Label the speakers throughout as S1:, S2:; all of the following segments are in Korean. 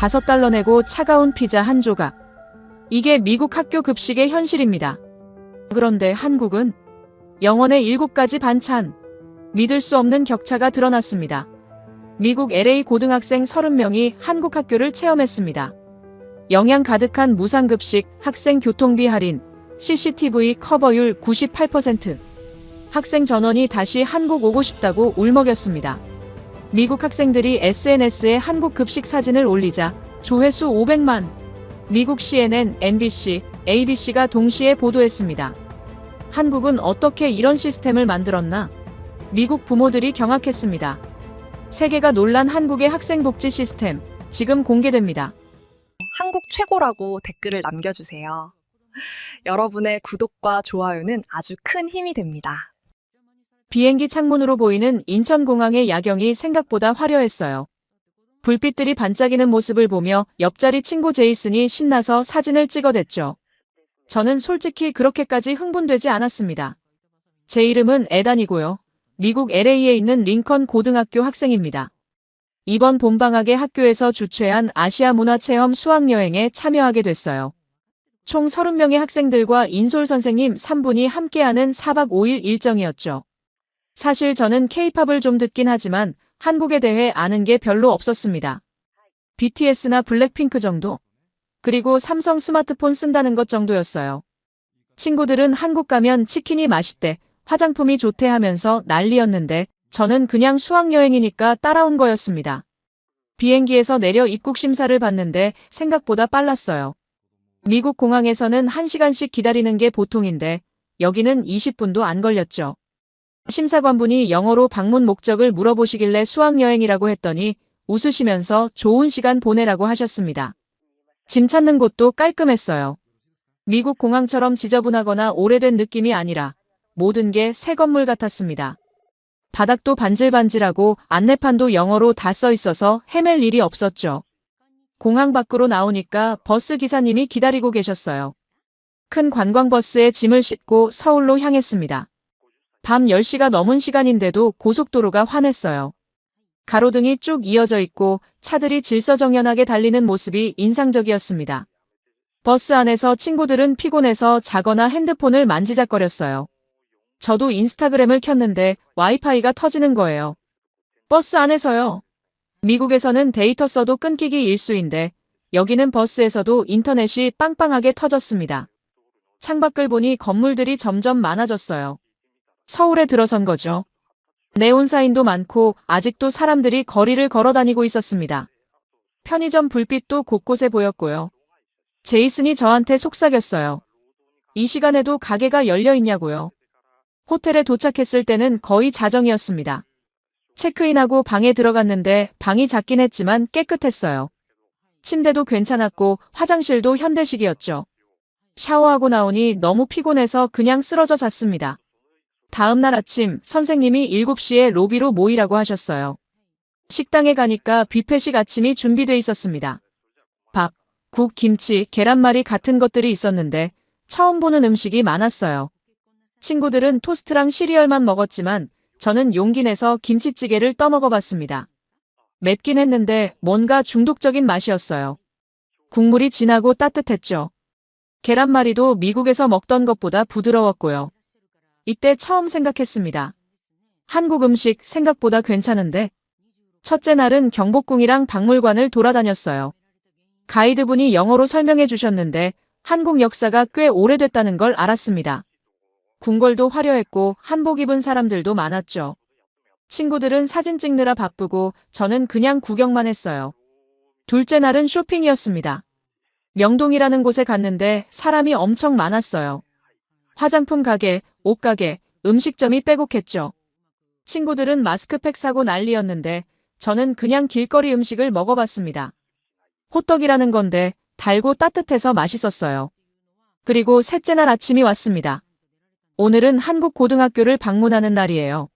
S1: $5 내고 차가운 피자 한 조각. 이게 미국 학교 급식의 현실입니다. 그런데 한국은 영원의 7가지 반찬. 믿을 수 없는 격차가 드러났습니다. 미국 LA 고등학생 30명이 한국 학교를 체험했습니다. 영양 가득한 무상급식, 학생 교통비 할인, CCTV 커버율 98%. 학생 전원이 다시 한국 오고 싶다고 울먹였습니다. 미국 학생들이 SNS에 한국 급식 사진을 올리자 조회수 500만. 미국 CNN, NBC, ABC가 동시에 보도했습니다. 한국은 어떻게 이런 시스템을 만들었나? 미국 부모들이 경악했습니다. 세계가 놀란 한국의 학생복지 시스템, 지금 공개됩니다.
S2: 한국 최고라고 댓글을 남겨주세요. 여러분의 구독과 좋아요는 아주 큰 힘이 됩니다.
S1: 비행기 창문으로 보이는 인천공항의 야경이 생각보다 화려했어요. 불빛들이 반짝이는 모습을 보며 옆자리 친구 제이슨이 신나서 사진을 찍어댔죠. 저는 솔직히 그렇게까지 흥분되지 않았습니다. 제 이름은 에단이고요. 미국 LA에 있는 링컨 고등학교 학생입니다. 이번 봄방학에 학교에서 주최한 아시아 문화체험 수학여행에 참여하게 됐어요. 총 30명의 학생들과 인솔 선생님 3분이 함께하는 4박 5일 일정이었죠. 사실 저는 K-팝을 좀 듣긴 하지만 한국에 대해 아는 게 별로 없었습니다. BTS나 블랙핑크 정도? 그리고 삼성 스마트폰 쓴다는 것 정도였어요. 친구들은 한국 가면 치킨이 맛있대, 화장품이 좋대 하면서 난리였는데 저는 그냥 수학여행이니까 따라온 거였습니다. 비행기에서 내려 입국 심사를 받는데 생각보다 빨랐어요. 미국 공항에서는 1시간씩 기다리는 게 보통인데 여기는 20분도 안 걸렸죠. 심사관분이 영어로 방문 목적을 물어보시길래 수학여행이라고 했더니 웃으시면서 좋은 시간 보내라고 하셨습니다. 짐 찾는 곳도 깔끔했어요. 미국 공항처럼 지저분하거나 오래된 느낌이 아니라 모든 게 새 건물 같았습니다. 바닥도 반질반질하고 안내판도 영어로 다 써 있어서 헤맬 일이 없었죠. 공항 밖으로 나오니까 버스 기사님이 기다리고 계셨어요. 큰 관광버스에 짐을 싣고 서울로 향했습니다. 밤 10시가 넘은 시간인데도 고속도로가 환했어요. 가로등이 쭉 이어져 있고 차들이 질서정연하게 달리는 모습이 인상적이었습니다. 버스 안에서 친구들은 피곤해서 자거나 핸드폰을 만지작거렸어요. 저도 인스타그램을 켰는데 와이파이가 터지는 거예요. 버스 안에서요. 미국에서는 데이터 써도 끊기기 일쑤인데 여기는 버스에서도 인터넷이 빵빵하게 터졌습니다. 창밖을 보니 건물들이 점점 많아졌어요. 서울에 들어선 거죠. 네온사인도 많고 아직도 사람들이 거리를 걸어 다니고 있었습니다. 편의점 불빛도 곳곳에 보였고요. 제이슨이 저한테 속삭였어요. 이 시간에도 가게가 열려 있냐고요. 호텔에 도착했을 때는 거의 자정이었습니다. 체크인하고 방에 들어갔는데 방이 작긴 했지만 깨끗했어요. 침대도 괜찮았고 화장실도 현대식이었죠. 샤워하고 나오니 너무 피곤해서 그냥 쓰러져 잤습니다. 다음 날 아침 선생님이 7시에 로비로 모이라고 하셨어요. 식당에 가니까 뷔페식 아침이 준비돼 있었습니다. 밥, 국, 김치, 계란말이 같은 것들이 있었는데 처음 보는 음식이 많았어요. 친구들은 토스트랑 시리얼만 먹었지만 저는 용기 내서 김치찌개를 떠먹어봤습니다. 맵긴 했는데 뭔가 중독적인 맛이었어요. 국물이 진하고 따뜻했죠. 계란말이도 미국에서 먹던 것보다 부드러웠고요. 이때 처음 생각했습니다. 한국 음식 생각보다 괜찮은데? 첫째 날은 경복궁이랑 박물관을 돌아다녔어요. 가이드분이 영어로 설명해 주셨는데 한국 역사가 꽤 오래됐다는 걸 알았습니다. 궁궐도 화려했고 한복 입은 사람들도 많았죠. 친구들은 사진 찍느라 바쁘고 저는 그냥 구경만 했어요. 둘째 날은 쇼핑이었습니다. 명동이라는 곳에 갔는데 사람이 엄청 많았어요. 화장품 가게, 옷가게, 음식점이 빼곡했죠. 친구들은 마스크팩 사고 난리였는데 저는 그냥 길거리 음식을 먹어봤습니다. 호떡이라는 건데 달고 따뜻해서 맛있었어요. 그리고 셋째 날 아침이 왔습니다. 오늘은 한국 고등학교를 방문하는 날이에요.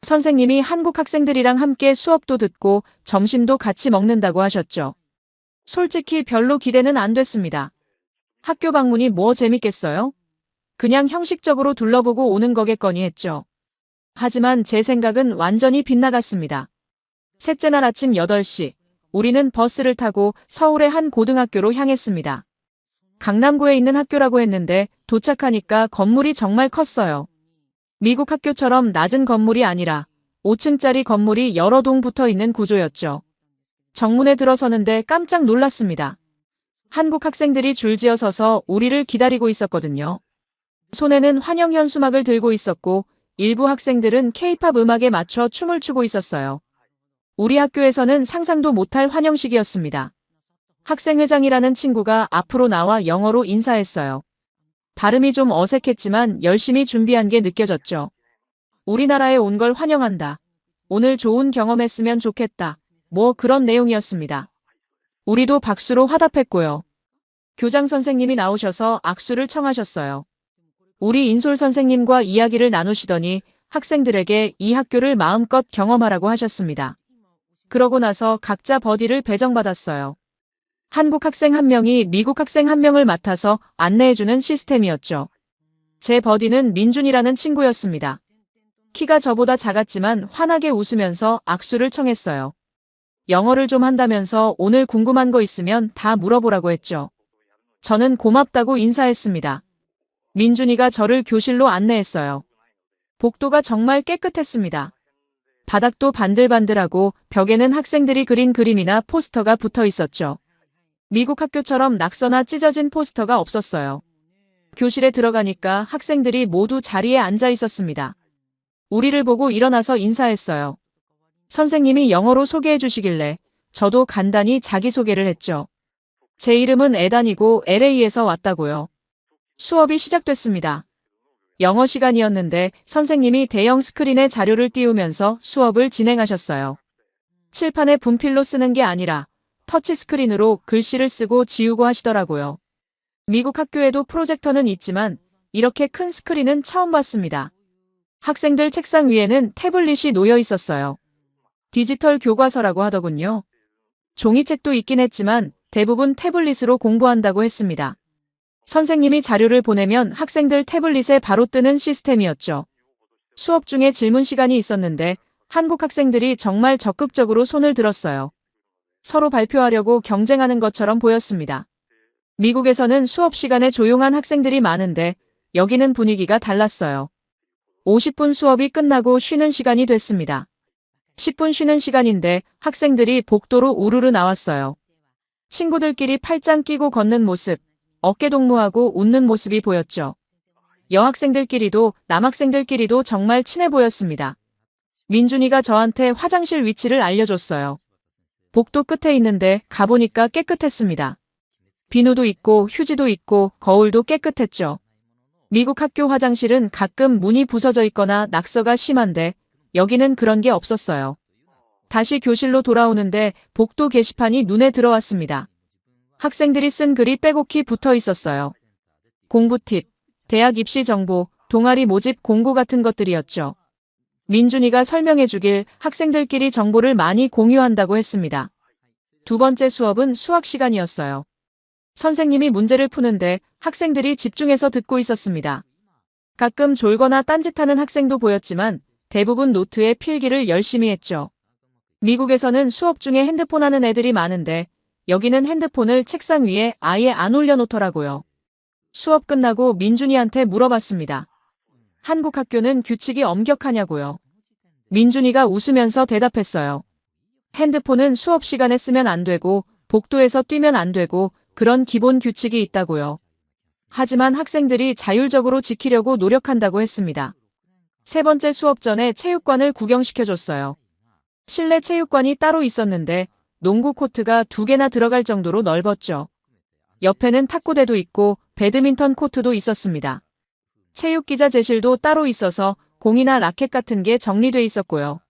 S1: 선생님이 한국 학생들이랑 함께 수업도 듣고 점심도 같이 먹는다고 하셨죠. 솔직히 별로 기대는 안 됐습니다. 학교 방문이 뭐 재밌겠어요? 그냥 형식적으로 둘러보고 오는 거겠거니 했죠. 하지만 제 생각은 완전히 빗나갔습니다. 셋째 날 아침 8시, 우리는 버스를 타고 서울의 한 고등학교로 향했습니다. 강남구에 있는 학교라고 했는데 도착하니까 건물이 정말 컸어요. 미국 학교처럼 낮은 건물이 아니라 5층짜리 건물이 여러 동 붙어 있는 구조였죠. 정문에 들어서는데 깜짝 놀랐습니다. 한국 학생들이 줄지어 서서 우리를 기다리고 있었거든요. 손에는 환영 현수막을 들고 있었고 일부 학생들은 K-팝 음악에 맞춰 춤을 추고 있었어요. 우리 학교에서는 상상도 못할 환영식이었습니다. 학생회장이라는 친구가 앞으로 나와 영어로 인사했어요. 발음이 좀 어색했지만 열심히 준비한 게 느껴졌죠. 우리나라에 온 걸 환영한다. 오늘 좋은 경험했으면 좋겠다. 뭐 그런 내용이었습니다. 우리도 박수로 화답했고요. 교장 선생님이 나오셔서 악수를 청하셨어요. 우리 인솔 선생님과 이야기를 나누시더니 학생들에게 이 학교를 마음껏 경험하라고 하셨습니다. 그러고 나서 각자 버디를 배정받았어요. 한국 학생 한 명이 미국 학생 한 명을 맡아서 안내해주는 시스템이었죠. 제 버디는 민준이라는 친구였습니다. 키가 저보다 작았지만 환하게 웃으면서 악수를 청했어요. 영어를 좀 한다면서 오늘 궁금한 거 있으면 다 물어보라고 했죠. 저는 고맙다고 인사했습니다. 민준이가 저를 교실로 안내했어요. 복도가 정말 깨끗했습니다. 바닥도 반들반들하고 벽에는 학생들이 그린 그림이나 포스터가 붙어 있었죠. 미국 학교처럼 낙서나 찢어진 포스터가 없었어요. 교실에 들어가니까 학생들이 모두 자리에 앉아 있었습니다. 우리를 보고 일어나서 인사했어요. 선생님이 영어로 소개해 주시길래 저도 간단히 자기소개를 했죠. 제 이름은 에단이고 LA에서 왔다고요. 수업이 시작됐습니다. 영어 시간이었는데 선생님이 대형 스크린에 자료를 띄우면서 수업을 진행하셨어요. 칠판에 분필로 쓰는 게 아니라 터치스크린으로 글씨를 쓰고 지우고 하시더라고요. 미국 학교에도 프로젝터는 있지만 이렇게 큰 스크린은 처음 봤습니다. 학생들 책상 위에는 태블릿이 놓여 있었어요. 디지털 교과서라고 하더군요. 종이책도 있긴 했지만 대부분 태블릿으로 공부한다고 했습니다. 선생님이 자료를 보내면 학생들 태블릿에 바로 뜨는 시스템이었죠. 수업 중에 질문 시간이 있었는데 한국 학생들이 정말 적극적으로 손을 들었어요. 서로 발표하려고 경쟁하는 것처럼 보였습니다. 미국에서는 수업 시간에 조용한 학생들이 많은데 여기는 분위기가 달랐어요. 50분 수업이 끝나고 쉬는 시간이 됐습니다. 10분 쉬는 시간인데 학생들이 복도로 우르르 나왔어요. 친구들끼리 팔짱 끼고 걷는 모습, 어깨 동무하고 웃는 모습이 보였죠. 여학생들끼리도 남학생들끼리도 정말 친해 보였습니다. 민준이가 저한테 화장실 위치를 알려줬어요. 복도 끝에 있는데 가보니까 깨끗했습니다. 비누도 있고 휴지도 있고 거울도 깨끗했죠. 미국 학교 화장실은 가끔 문이 부서져 있거나 낙서가 심한데 여기는 그런 게 없었어요. 다시 교실로 돌아오는데 복도 게시판이 눈에 들어왔습니다. 학생들이 쓴 글이 빼곡히 붙어 있었어요. 공부 팁, 대학 입시 정보, 동아리 모집 공고 같은 것들이었죠. 민준이가 설명해 주길 학생들끼리 정보를 많이 공유한다고 했습니다. 두 번째 수업은 수학 시간이었어요. 선생님이 문제를 푸는데 학생들이 집중해서 듣고 있었습니다. 가끔 졸거나 딴짓하는 학생도 보였지만 대부분 노트에 필기를 열심히 했죠. 미국에서는 수업 중에 핸드폰 하는 애들이 많은데 여기는 핸드폰을 책상 위에 아예 안 올려놓더라고요. 수업 끝나고 민준이한테 물어봤습니다. 한국 학교는 규칙이 엄격하냐고요. 민준이가 웃으면서 대답했어요. 핸드폰은 수업 시간에 쓰면 안 되고 복도에서 뛰면 안 되고 그런 기본 규칙이 있다고요. 하지만 학생들이 자율적으로 지키려고 노력한다고 했습니다. 세 번째 수업 전에 체육관을 구경시켜줬어요. 실내 체육관이 따로 있었는데 농구 코트가 2개나 들어갈 정도로 넓었죠. 옆에는 탁구대도 있고 배드민턴 코트도 있었습니다. 체육기자재실도 따로 있어서 공이나 라켓 같은 게 정리돼 있었고요.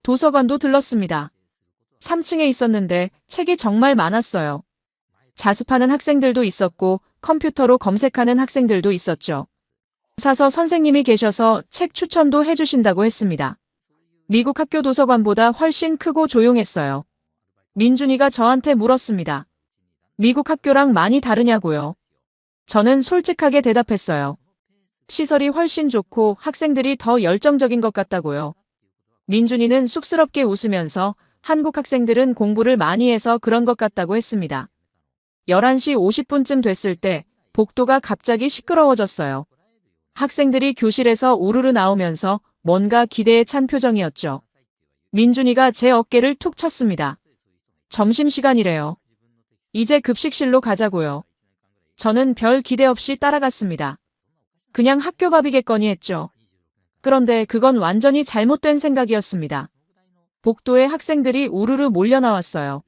S1: 도서관도 들렀습니다. 3층에 있었는데 책이 정말 많았어요. 자습하는 학생들도 있었고 컴퓨터로 검색하는 학생들도 있었죠. 사서 선생님이 계셔서 책 추천도 해주신다고 했습니다. 미국 학교 도서관보다 훨씬 크고 조용했어요. 민준이가 저한테 물었습니다. 미국 학교랑 많이 다르냐고요. 저는 솔직하게 대답했어요. 시설이 훨씬 좋고 학생들이 더 열정적인 것 같다고요. 민준이는 쑥스럽게 웃으면서 한국 학생들은 공부를 많이 해서 그런 것 같다고 했습니다. 11시 50분쯤 됐을 때 복도가 갑자기 시끄러워졌어요. 학생들이 교실에서 우르르 나오면서 뭔가 기대에 찬 표정이었죠. 민준이가 제 어깨를 툭 쳤습니다. 점심시간이래요. 이제 급식실로 가자고요. 저는 별 기대 없이 따라갔습니다. 그냥 학교 밥이겠거니 했죠. 그런데 그건 완전히 잘못된 생각이었습니다. 복도에 학생들이 우르르 몰려 나왔어요.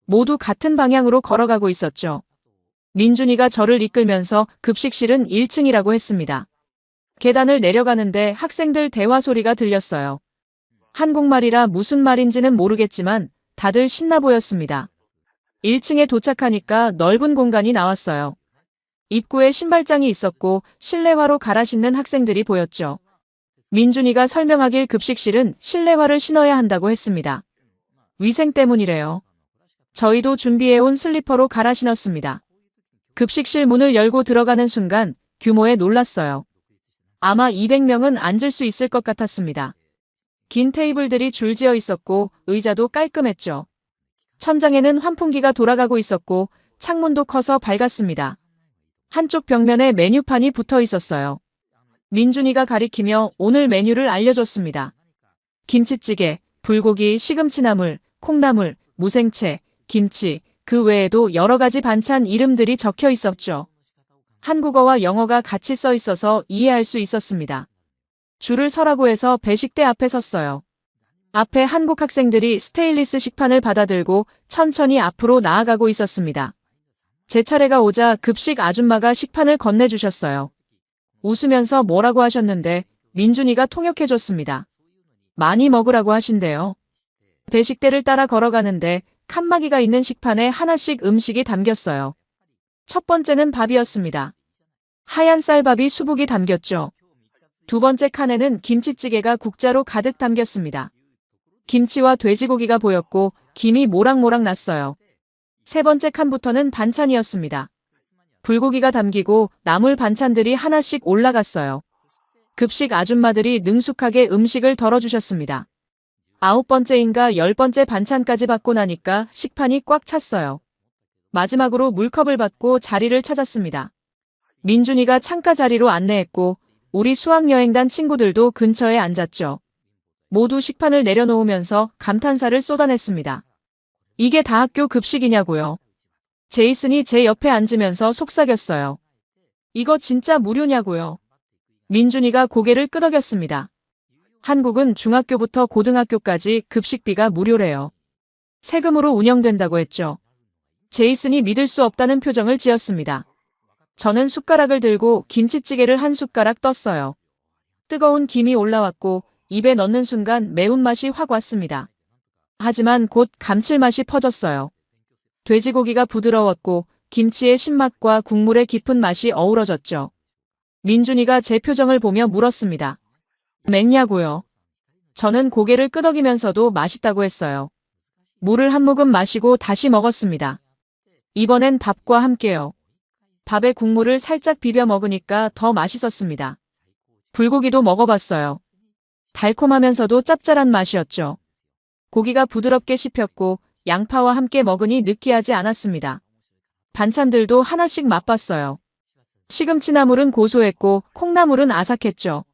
S1: 모두 같은 방향으로 걸어가고 있었죠. 민준이가 저를 이끌면서 급식실은 1층이라고 했습니다. 계단을 내려가는데 학생들 대화 소리가 들렸어요. 한국말이라 무슨 말인지는 모르겠지만 다들 신나 보였습니다. 1층에 도착하니까 넓은 공간이 나왔어요. 입구에 신발장이 있었고 실내화로 갈아 신는 학생들이 보였죠. 민준이가 설명하길 급식실은 실내화를 신어야 한다고 했습니다. 위생 때문이래요. 저희도 준비해온 슬리퍼로 갈아 신었습니다. 급식실 문을 열고 들어가는 순간 규모에 놀랐어요. 아마 200명은 앉을 수 있을 것 같았습니다. 긴 테이블들이 줄지어 있었고 의자도 깔끔했죠. 천장에는 환풍기가 돌아가고 있었고 창문도 커서 밝았습니다. 한쪽 벽면에 메뉴판이 붙어 있었어요. 민준이가 가리키며 오늘 메뉴를 알려줬습니다. 김치찌개, 불고기, 시금치나물, 콩나물, 무생채, 김치, 그 외에도 여러 가지 반찬 이름들이 적혀 있었죠. 한국어와 영어가 같이 써 있어서 이해할 수 있었습니다. 줄을 서라고 해서 배식대 앞에 섰어요. 앞에 한국 학생들이 스테인리스 식판을 받아들고 천천히 앞으로 나아가고 있었습니다. 제 차례가 오자 급식 아줌마가 식판을 건네주셨어요. 웃으면서 뭐라고 하셨는데 민준이가 통역해줬습니다. 많이 먹으라고 하신대요. 배식대를 따라 걸어가는데 칸막이가 있는 식판에 하나씩 음식이 담겼어요. 첫 번째는 밥이었습니다. 하얀 쌀밥이 수북이 담겼죠. 두 번째 칸에는 김치찌개가 국자로 가득 담겼습니다. 김치와 돼지고기가 보였고 김이 모락모락 났어요. 세 번째 칸부터는 반찬이었습니다. 불고기가 담기고 나물 반찬들이 하나씩 올라갔어요. 급식 아줌마들이 능숙하게 음식을 덜어주셨습니다. 9번째인가 10번째 반찬까지 받고 나니까 식판이 꽉 찼어요. 마지막으로 물컵을 받고 자리를 찾았습니다. 민준이가 창가 자리로 안내했고 우리 수학여행단 친구들도 근처에 앉았죠. 모두 식판을 내려놓으면서 감탄사를 쏟아냈습니다. 이게 다 학교 급식이냐고요. 제이슨이 제 옆에 앉으면서 속삭였어요. 이거 진짜 무료냐고요. 민준이가 고개를 끄덕였습니다. 한국은 중학교부터 고등학교까지 급식비가 무료래요. 세금으로 운영된다고 했죠. 제이슨이 믿을 수 없다는 표정을 지었습니다. 저는 숟가락을 들고 김치찌개를 한 숟가락 떴어요. 뜨거운 김이 올라왔고 입에 넣는 순간 매운맛이 확 왔습니다. 하지만 곧 감칠맛이 퍼졌어요. 돼지고기가 부드러웠고 김치의 신맛과 국물의 깊은 맛이 어우러졌죠. 민준이가 제 표정을 보며 물었습니다. 맵냐고요? 저는 고개를 끄덕이면서도 맛있다고 했어요. 물을 한 모금 마시고 다시 먹었습니다. 이번엔 밥과 함께요. 밥에 국물을 살짝 비벼 먹으니까 더 맛있었습니다. 불고기도 먹어봤어요. 달콤하면서도 짭짤한 맛이었죠. 고기가 부드럽게 씹혔고 양파와 함께 먹으니 느끼하지 않았습니다. 반찬들도 하나씩 맛봤어요. 시금치나물은 고소했고 콩나물은 아삭했죠.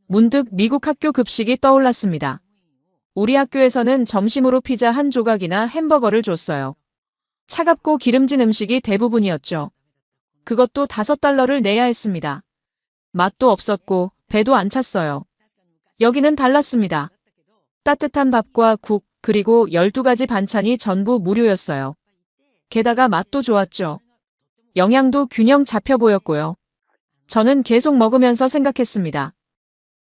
S1: 문득 미국 학교 급식이 떠올랐습니다. 우리 학교에서는 점심으로 피자 한 조각이나 햄버거를 줬어요. 차갑고 기름진 음식이 대부분이었죠. 그것도 $5를 내야 했습니다. 맛도 없었고 배도 안 찼어요. 여기는 달랐습니다. 따뜻한 밥과 국, 그리고 12가지 반찬이 전부 무료였어요. 게다가 맛도 좋았죠. 영양도 균형 잡혀 보였고요. 저는 계속 먹으면서 생각했습니다.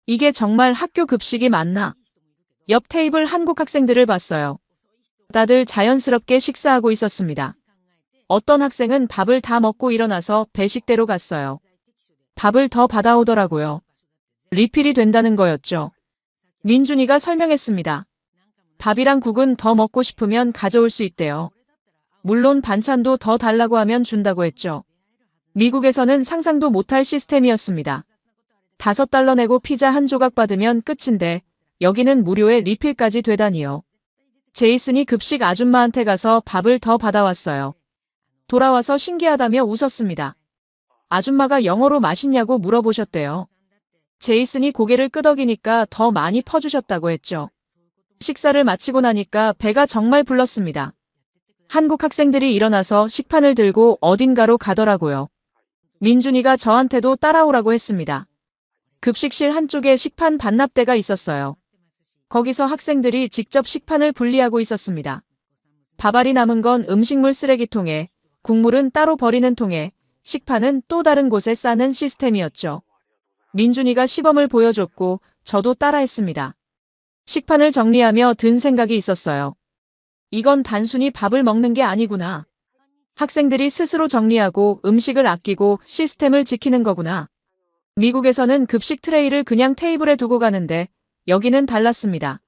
S1: 이게 정말 학교 급식이 맞나? 옆 테이블 한국 학생들을 봤어요. 다들 자연스럽게 식사하고 있었습니다. 어떤 학생은 밥을 다 먹고 일어나서 배식대로 갔어요. 밥을 더 받아오더라고요. 리필이 된다는 거였죠. 민준이가 설명했습니다. 밥이랑 국은 더 먹고 싶으면 가져올 수 있대요. 물론 반찬도 더 달라고 하면 준다고 했죠. 미국에서는 상상도 못할 시스템이었습니다. $5 내고 피자 한 조각 받으면 끝인데 여기는 무료에 리필까지 되다니요. 제이슨이 급식 아줌마한테 가서 밥을 더 받아왔어요. 돌아와서 신기하다며 웃었습니다. 아줌마가 영어로 맛있냐고 물어보셨대요. 제이슨이 고개를 끄덕이니까 더 많이 퍼주셨다고 했죠. 식사를 마치고 나니까 배가 정말 불렀습니다. 한국 학생들이 일어나서 식판을 들고 어딘가로 가더라고요. 민준이가 저한테도 따라오라고 했습니다. 급식실 한쪽에 식판 반납대가 있었어요. 거기서 학생들이 직접 식판을 분리하고 있었습니다. 밥알이 남은 건 음식물 쓰레기통에, 국물은 따로 버리는 통에, 식판은 또 다른 곳에 싸는 시스템이었죠. 민준이가 시범을 보여줬고 저도 따라했습니다. 식판을 정리하며 든 생각이 있었어요. 이건 단순히 밥을 먹는 게 아니구나. 학생들이 스스로 정리하고 음식을 아끼고 시스템을 지키는 거구나. 미국에서는 급식 트레이를 그냥 테이블에 두고 가는데 여기는 달랐습니다.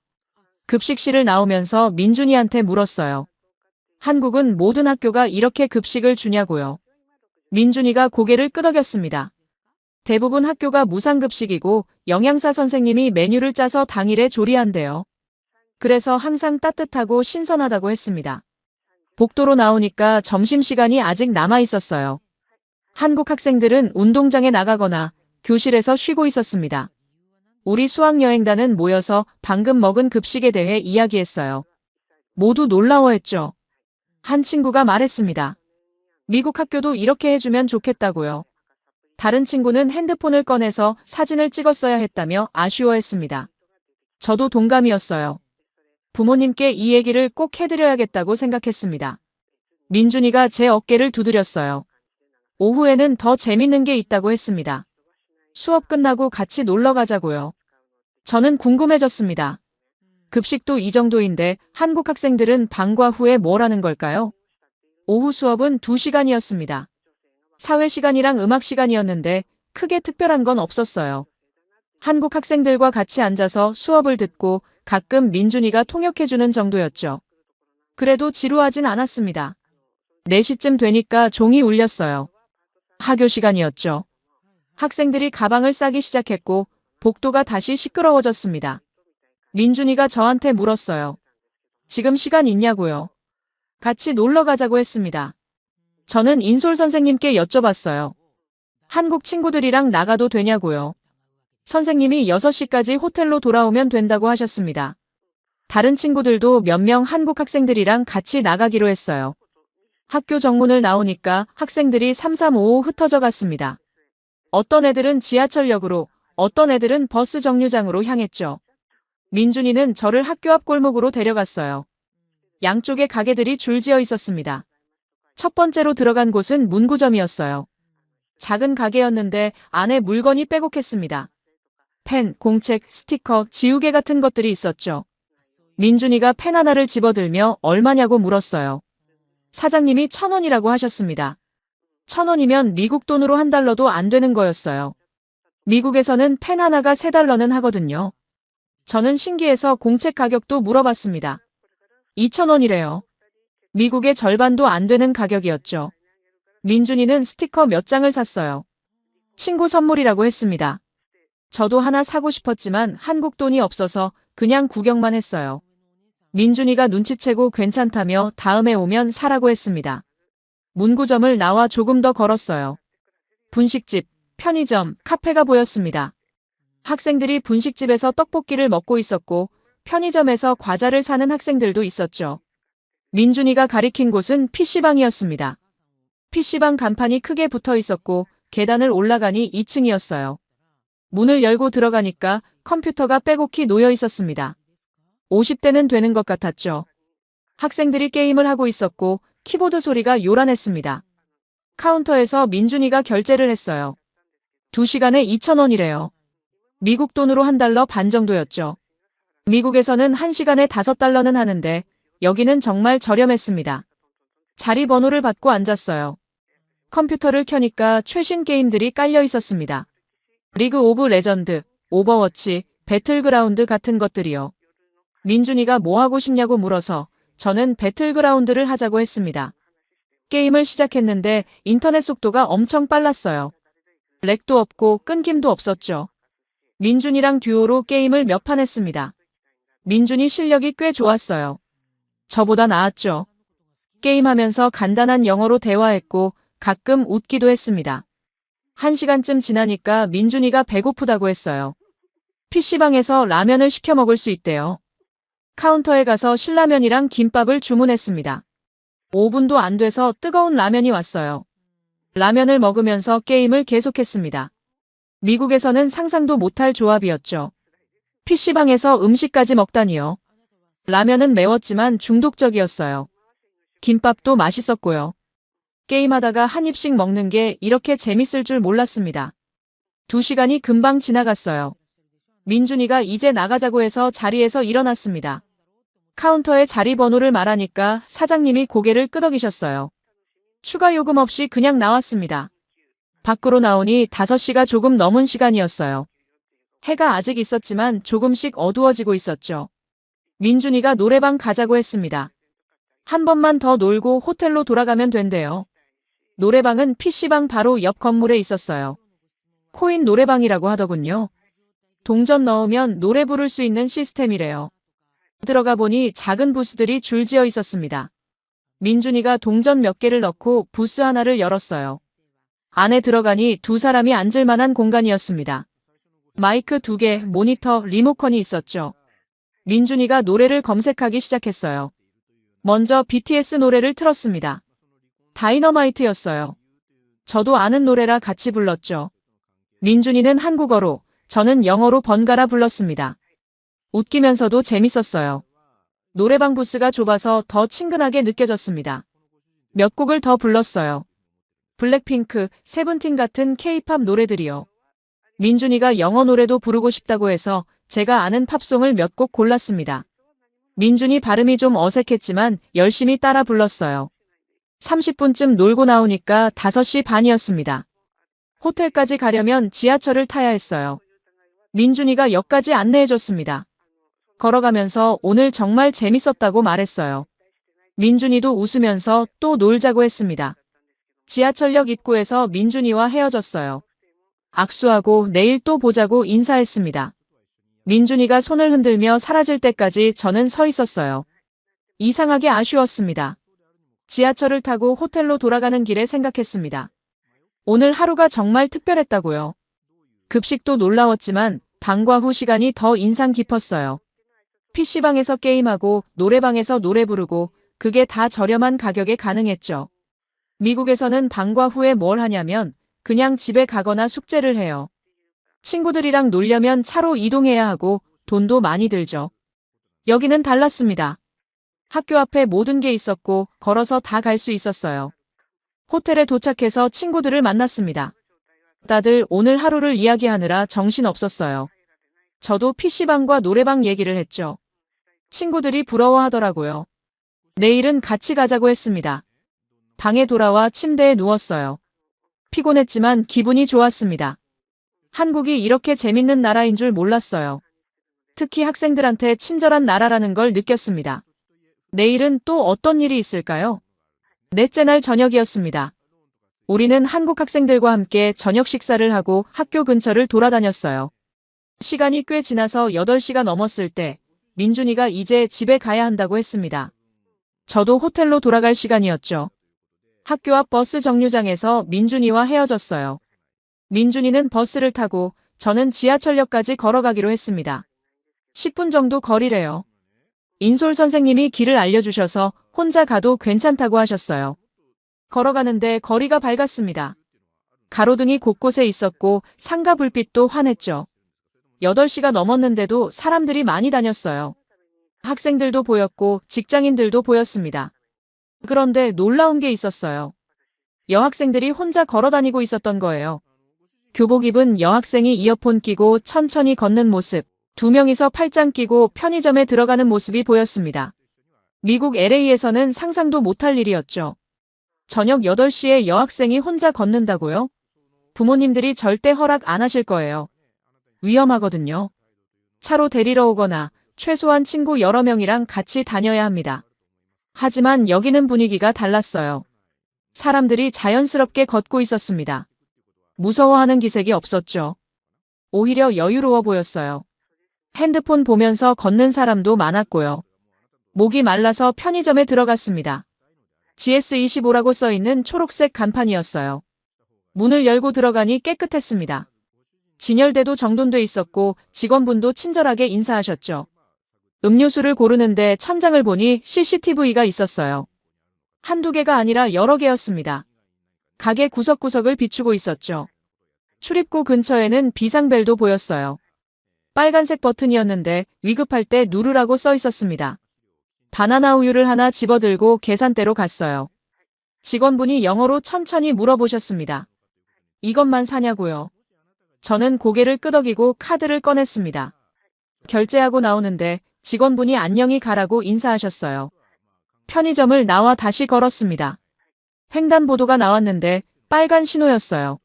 S1: 급식실을 나오면서 민준이한테 물었어요. 한국은 모든 학교가 이렇게 급식을 주냐고요. 민준이가 고개를 끄덕였습니다. 대부분 학교가 무상급식이고 영양사 선생님이 메뉴를 짜서 당일에 조리한대요. 그래서 항상 따뜻하고 신선하다고 했습니다. 복도로 나오니까 점심시간이 아직 남아 있었어요. 한국 학생들은 운동장에 나가거나 교실에서 쉬고 있었습니다. 우리 수학여행단은 모여서 방금 먹은 급식에 대해 이야기했어요. 모두 놀라워했죠. 한 친구가 말했습니다. 미국 학교도 이렇게 해주면 좋겠다고요. 다른 친구는 핸드폰을 꺼내서 사진을 찍었어야 했다며 아쉬워했습니다. 저도 동감이었어요. 부모님께 이 얘기를 꼭 해드려야겠다고 생각했습니다. 민준이가 제 어깨를 두드렸어요. 오후에는 더 재밌는 게 있다고 했습니다. 수업 끝나고 같이 놀러 가자고요. 저는 궁금해졌습니다. 급식도 이 정도인데 한국 학생들은 방과 후에 뭘 하는 걸까요? 오후 수업은 2시간이었습니다. 사회 시간이랑 음악 시간이었는데 크게 특별한 건 없었어요. 한국 학생들과 같이 앉아서 수업을 듣고 가끔 민준이가 통역해주는 정도였죠. 그래도 지루하진 않았습니다. 4시쯤 되니까 종이 울렸어요. 하교 시간이었죠. 학생들이 가방을 싸기 시작했고 복도가 다시 시끄러워졌습니다. 민준이가 저한테 물었어요. 지금 시간 있냐고요. 같이 놀러 가자고 했습니다. 저는 인솔 선생님께 여쭤봤어요. 한국 친구들이랑 나가도 되냐고요. 선생님이 6시까지 호텔로 돌아오면 된다고 하셨습니다. 다른 친구들도 몇 명 한국 학생들이랑 같이 나가기로 했어요. 학교 정문을 나오니까 학생들이 3355 흩어져 갔습니다. 어떤 애들은 지하철역으로, 어떤 애들은 버스 정류장으로 향했죠. 민준이는 저를 학교 앞 골목으로 데려갔어요. 양쪽에 가게들이 줄지어 있었습니다. 첫 번째로 들어간 곳은 문구점이었어요. 작은 가게였는데 안에 물건이 빼곡했습니다. 펜, 공책, 스티커, 지우개 같은 것들이 있었죠. 민준이가 펜 하나를 집어들며 얼마냐고 물었어요. 사장님이 1,000원이라고 하셨습니다. 1,000원이면 미국 돈으로 $1도 안 되는 거였어요. 미국에서는 펜 하나가 $3는 하거든요. 저는 신기해서 공책 가격도 물어봤습니다. 2,000원이래요. 미국의 절반도 안 되는 가격이었죠. 민준이는 스티커 몇 장을 샀어요. 친구 선물이라고 했습니다. 저도 하나 사고 싶었지만 한국 돈이 없어서 그냥 구경만 했어요. 민준이가 눈치채고 괜찮다며 다음에 오면 사라고 했습니다. 문구점을 나와 조금 더 걸었어요. 분식집, 편의점, 카페가 보였습니다. 학생들이 분식집에서 떡볶이를 먹고 있었고 편의점에서 과자를 사는 학생들도 있었죠. 민준이가 가리킨 곳은 PC방이었습니다. PC방 간판이 크게 붙어 있었고 계단을 올라가니 2층이었어요. 문을 열고 들어가니까 컴퓨터가 빼곡히 놓여 있었습니다. 50대는 되는 것 같았죠. 학생들이 게임을 하고 있었고 키보드 소리가 요란했습니다. 카운터에서 민준이가 결제를 했어요. 2시간에 2,000원이래요. 미국 돈으로 $1 반 정도였죠. 미국에서는 1시간에 $5는 하는데 여기는 정말 저렴했습니다. 자리 번호를 받고 앉았어요. 컴퓨터를 켜니까 최신 게임들이 깔려 있었습니다. 리그 오브 레전드, 오버워치, 배틀그라운드 같은 것들이요. 민준이가 뭐 하고 싶냐고 물어서 저는 배틀그라운드를 하자고 했습니다. 게임을 시작했는데 인터넷 속도가 엄청 빨랐어요. 렉도 없고 끊김도 없었죠. 민준이랑 듀오로 게임을 몇 판 했습니다. 민준이 실력이 꽤 좋았어요. 저보다 나았죠. 게임하면서 간단한 영어로 대화했고 가끔 웃기도 했습니다. 1시간쯤 지나니까 민준이가 배고프다고 했어요. PC방에서 라면을 시켜 먹을 수 있대요. 카운터에 가서 신라면이랑 김밥을 주문했습니다. 5분도 안 돼서 뜨거운 라면이 왔어요. 라면을 먹으면서 게임을 계속했습니다. 미국에서는 상상도 못할 조합이었죠. PC방에서 음식까지 먹다니요. 라면은 매웠지만 중독적이었어요. 김밥도 맛있었고요. 게임하다가 한 입씩 먹는 게 이렇게 재밌을 줄 몰랐습니다. 2시간이 금방 지나갔어요. 민준이가 이제 나가자고 해서 자리에서 일어났습니다. 카운터에 자리 번호를 말하니까 사장님이 고개를 끄덕이셨어요. 추가 요금 없이 그냥 나왔습니다. 밖으로 나오니 5시가 조금 넘은 시간이었어요. 해가 아직 있었지만 조금씩 어두워지고 있었죠. 민준이가 노래방 가자고 했습니다. 한 번만 더 놀고 호텔로 돌아가면 된대요. 노래방은 PC방 바로 옆 건물에 있었어요. 코인 노래방이라고 하더군요. 동전 넣으면 노래 부를 수 있는 시스템이래요. 들어가 보니 작은 부스들이 줄지어 있었습니다. 민준이가 동전 몇 개를 넣고 부스 하나를 열었어요. 안에 들어가니 2사람이 앉을 만한 공간이었습니다. 마이크 2개, 모니터, 리모컨이 있었죠. 민준이가 노래를 검색하기 시작했어요. 먼저 BTS 노래를 틀었습니다. 다이너마이트였어요. 저도 아는 노래라 같이 불렀죠. 민준이는 한국어로, 저는 영어로 번갈아 불렀습니다. 웃기면서도 재밌었어요. 노래방 부스가 좁아서 더 친근하게 느껴졌습니다. 몇 곡을 더 불렀어요. 블랙핑크, 세븐틴 같은 K-팝 노래들이요. 민준이가 영어 노래도 부르고 싶다고 해서 제가 아는 팝송을 몇 곡 골랐습니다. 민준이 발음이 좀 어색했지만 열심히 따라 불렀어요. 30분쯤 놀고 나오니까 5시 반이었습니다. 호텔까지 가려면 지하철을 타야 했어요. 민준이가 역까지 안내해줬습니다. 걸어가면서 오늘 정말 재밌었다고 말했어요. 민준이도 웃으면서 또 놀자고 했습니다. 지하철역 입구에서 민준이와 헤어졌어요. 악수하고 내일 또 보자고 인사했습니다. 민준이가 손을 흔들며 사라질 때까지 저는 서 있었어요. 이상하게 아쉬웠습니다. 지하철을 타고 호텔로 돌아가는 길에 생각했습니다. 오늘 하루가 정말 특별했다고요. 급식도 놀라웠지만 방과 후 시간이 더 인상 깊었어요. PC방에서 게임하고 노래방에서 노래 부르고 그게 다 저렴한 가격에 가능했죠. 미국에서는 방과 후에 뭘 하냐면 그냥 집에 가거나 숙제를 해요. 친구들이랑 놀려면 차로 이동해야 하고 돈도 많이 들죠. 여기는 달랐습니다. 학교 앞에 모든 게 있었고 걸어서 다 갈 수 있었어요. 호텔에 도착해서 친구들을 만났습니다. 다들 오늘 하루를 이야기하느라 정신없었어요. 저도 PC방과 노래방 얘기를 했죠. 친구들이 부러워하더라고요. 내일은 같이 가자고 했습니다. 방에 돌아와 침대에 누웠어요. 피곤했지만 기분이 좋았습니다. 한국이 이렇게 재밌는 나라인 줄 몰랐어요. 특히 학생들한테 친절한 나라라는 걸 느꼈습니다. 내일은 또 어떤 일이 있을까요? 넷째 날 저녁이었습니다. 우리는 한국 학생들과 함께 저녁 식사를 하고 학교 근처를 돌아다녔어요. 시간이 꽤 지나서 8시가 넘었을 때 민준이가 이제 집에 가야 한다고 했습니다. 저도 호텔로 돌아갈 시간이었죠. 학교 앞 버스 정류장에서 민준이와 헤어졌어요. 민준이는 버스를 타고 저는 지하철역까지 걸어가기로 했습니다. 10분 정도 거리래요. 인솔 선생님이 길을 알려주셔서 혼자 가도 괜찮다고 하셨어요. 걸어가는데 거리가 밝았습니다. 가로등이 곳곳에 있었고 상가 불빛도 환했죠. 8시가 넘었는데도 사람들이 많이 다녔어요. 학생들도 보였고 직장인들도 보였습니다. 그런데 놀라운 게 있었어요. 여학생들이 혼자 걸어다니고 있었던 거예요. 교복 입은 여학생이 이어폰 끼고 천천히 걷는 모습, 2명이서 팔짱 끼고 편의점에 들어가는 모습이 보였습니다. 미국 LA에서는 상상도 못할 일이었죠. 저녁 8시에 여학생이 혼자 걷는다고요? 부모님들이 절대 허락 안 하실 거예요. 위험하거든요. 차로 데리러 오거나 최소한 친구 여러 명이랑 같이 다녀야 합니다. 하지만 여기는 분위기가 달랐어요. 사람들이 자연스럽게 걷고 있었습니다. 무서워하는 기색이 없었죠. 오히려 여유로워 보였어요. 핸드폰 보면서 걷는 사람도 많았고요. 목이 말라서 편의점에 들어갔습니다. GS25라고 써있는 초록색 간판이었어요. 문을 열고 들어가니 깨끗했습니다. 진열대도 정돈돼 있었고 직원분도 친절하게 인사하셨죠. 음료수를 고르는데 천장을 보니 CCTV가 있었어요. 한두 개가 아니라 여러 개였습니다. 가게 구석구석을 비추고 있었죠. 출입구 근처에는 비상벨도 보였어요. 빨간색 버튼이었는데 위급할 때 누르라고 써 있었습니다. 바나나 우유를 하나 집어들고 계산대로 갔어요. 직원분이 영어로 천천히 물어보셨습니다. 이것만 사냐고요? 저는 고개를 끄덕이고 카드를 꺼냈습니다. 결제하고 나오는데 직원분이 안녕히 가라고 인사하셨어요. 편의점을 나와 다시 걸었습니다. 횡단보도가 나왔는데 빨간 신호였어요.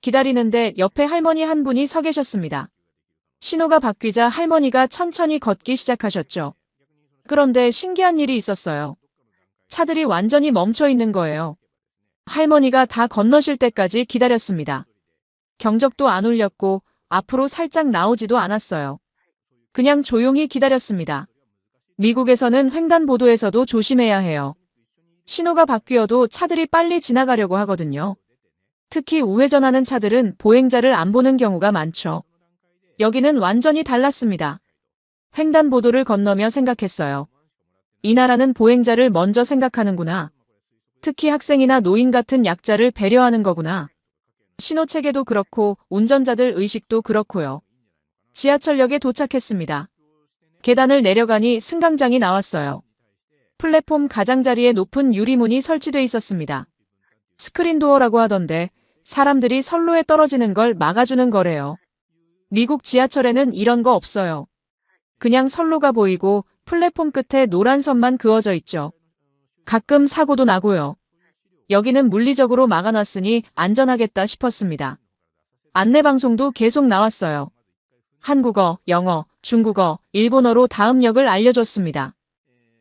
S1: 기다리는데 옆에 할머니 한 분이 서 계셨습니다. 신호가 바뀌자 할머니가 천천히 걷기 시작하셨죠. 그런데 신기한 일이 있었어요. 차들이 완전히 멈춰 있는 거예요. 할머니가 다 건너실 때까지 기다렸습니다. 경적도 안 울렸고 앞으로 살짝 나오지도 않았어요. 그냥 조용히 기다렸습니다. 미국에서는 횡단보도에서도 조심해야 해요. 신호가 바뀌어도 차들이 빨리 지나가려고 하거든요. 특히 우회전하는 차들은 보행자를 안 보는 경우가 많죠. 여기는 완전히 달랐습니다. 횡단보도를 건너며 생각했어요. 이 나라는 보행자를 먼저 생각하는구나. 특히 학생이나 노인 같은 약자를 배려하는 거구나. 신호체계도 그렇고 운전자들 의식도 그렇고요. 지하철역에 도착했습니다. 계단을 내려가니 승강장이 나왔어요. 플랫폼 가장자리에 높은 유리문이 설치돼 있었습니다. 스크린도어라고 하던데 사람들이 선로에 떨어지는 걸 막아주는 거래요. 미국 지하철에는 이런 거 없어요. 그냥 선로가 보이고 플랫폼 끝에 노란 선만 그어져 있죠. 가끔 사고도 나고요. 여기는 물리적으로 막아놨으니 안전하겠다 싶었습니다. 안내방송도 계속 나왔어요. 한국어, 영어, 중국어, 일본어로 다음 역을 알려줬습니다.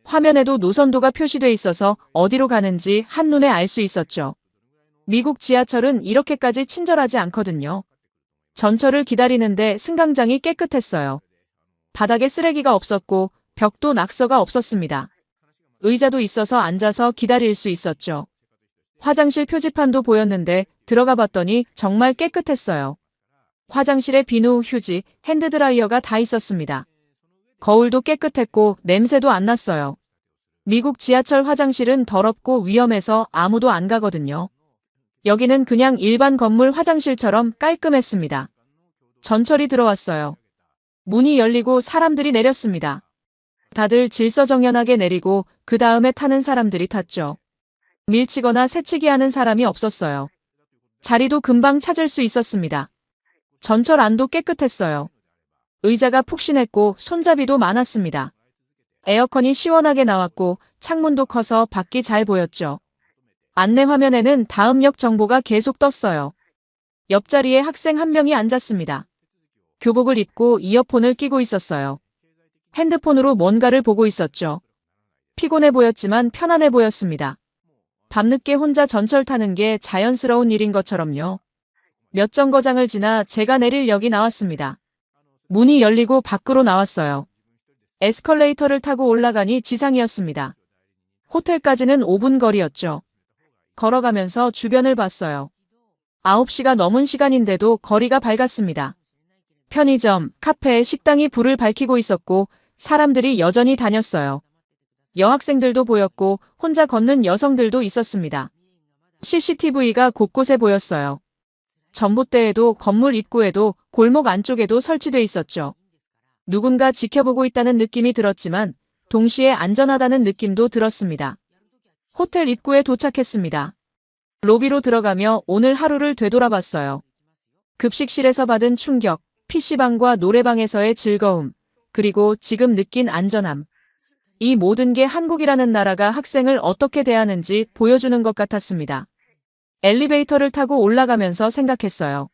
S1: 화면에도 노선도가 표시돼 있어서 어디로 가는지 한눈에 알 수 있었죠. 미국 지하철은 이렇게까지 친절하지 않거든요. 전철을 기다리는데 승강장이 깨끗했어요. 바닥에 쓰레기가 없었고 벽도 낙서가 없었습니다. 의자도 있어서 앉아서 기다릴 수 있었죠. 화장실 표지판도 보였는데 들어가 봤더니 정말 깨끗했어요. 화장실에 비누, 휴지, 핸드드라이어가 다 있었습니다. 거울도 깨끗했고 냄새도 안 났어요. 미국 지하철 화장실은 더럽고 위험해서 아무도 안 가거든요. 여기는 그냥 일반 건물 화장실처럼 깔끔했습니다. 전철이 들어왔어요. 문이 열리고 사람들이 내렸습니다. 다들 질서정연하게 내리고 그 다음에 타는 사람들이 탔죠. 밀치거나 새치기 하는 사람이 없었어요. 자리도 금방 찾을 수 있었습니다. 전철 안도 깨끗했어요. 의자가 푹신했고 손잡이도 많았습니다. 에어컨이 시원하게 나왔고 창문도 커서 밖이 잘 보였죠. 안내 화면에는 다음 역 정보가 계속 떴어요. 옆자리에 학생 한 명이 앉았습니다. 교복을 입고 이어폰을 끼고 있었어요. 핸드폰으로 뭔가를 보고 있었죠. 피곤해 보였지만 편안해 보였습니다. 밤늦게 혼자 전철 타는 게 자연스러운 일인 것처럼요. 몇 정거장을 지나 제가 내릴 역이 나왔습니다. 문이 열리고 밖으로 나왔어요. 에스컬레이터를 타고 올라가니 지상이었습니다. 호텔까지는 5분 거리였죠. 걸어가면서 주변을 봤어요. 9시가 넘은 시간인데도 거리가 밝았습니다. 편의점, 카페, 식당이 불을 밝히고 있었고 사람들이 여전히 다녔어요. 여학생들도 보였고 혼자 걷는 여성들도 있었습니다. CCTV가 곳곳에 보였어요. 전봇대에도 건물 입구에도 골목 안쪽에도 설치돼 있었죠. 누군가 지켜보고 있다는 느낌이 들었지만 동시에 안전하다는 느낌도 들었습니다. 호텔 입구에 도착했습니다. 로비로 들어가며 오늘 하루를 되돌아봤어요. 급식실에서 받은 충격, PC방과 노래방에서의 즐거움, 그리고 지금 느낀 안전함. 이 모든 게 한국이라는 나라가 학생을 어떻게 대하는지 보여주는 것 같았습니다. 엘리베이터를 타고 올라가면서 생각했어요.